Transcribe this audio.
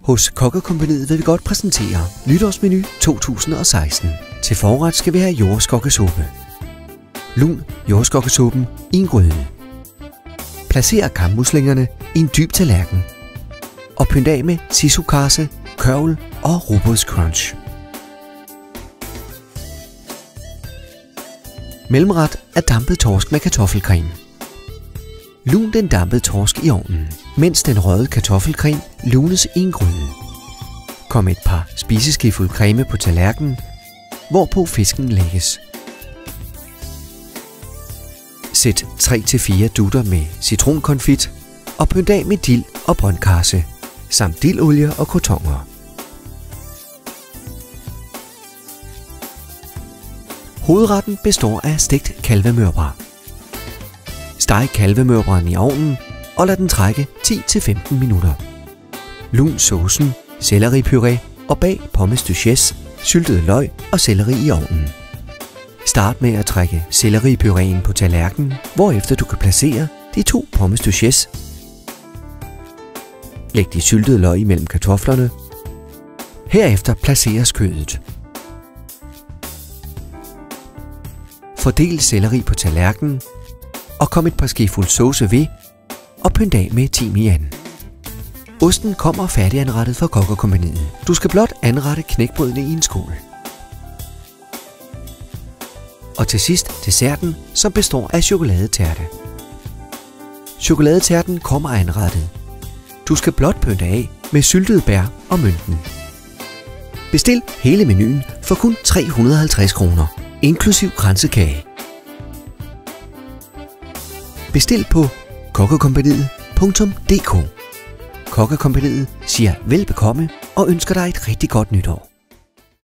Hos Kokkekompagniet vil vi godt præsentere Nytårsmenu 2016. Til forret skal vi have jordskokkesuppe. Lun jordskokkesuppen i en gryde. Placer kammuslingerne i en dyb tallerken. Og pynt af med sisukase, kørvel og rugbrødscrunch. Mellemret er dampet torsk med kartoffelcreme. Lun den dampede torsk i ovnen, mens den røde kartoffelcreme lunes i en gryde. Kom et par spiseskefulde creme på tallerkenen, hvorpå fisken lægges. Sæt 3-4 dutter med citronkonfit og pynt af med dild og brøndkarse, samt dildolie og crotoner. Hovedretten består af stegt kalvemørbrad. Steg kalvemørbraden i ovnen og lad den trække 10-15 minutter. Lun saucen, selleripuré og bag pommes duchesse, syltede løg og selleri i ovnen. Start med at trække selleripuréen på tallerkenen, hvorefter du kan placere de 2 pommes duchesse. Læg de syltede løg imellem kartoflerne. Herefter placeres kødet. Fordel selleri på tallerkenen og kom et par skefulde sauce ved og pynt af med timian. Osten kommer færdiganrettet fra Kokkekompagniet. Du skal blot anrette knækbrødene i en skål. Og til sidst desserten, som består af chokoladetærte. Chokoladetærten kommer anrettet. Du skal blot pynte af med syltede bær og mynten. Bestil hele menuen for kun 350 kroner, inklusiv kransekage. Bestil på kokkekompagniet.dk. Kokkekompagniet siger velbekomme og ønsker dig et rigtig godt nytår.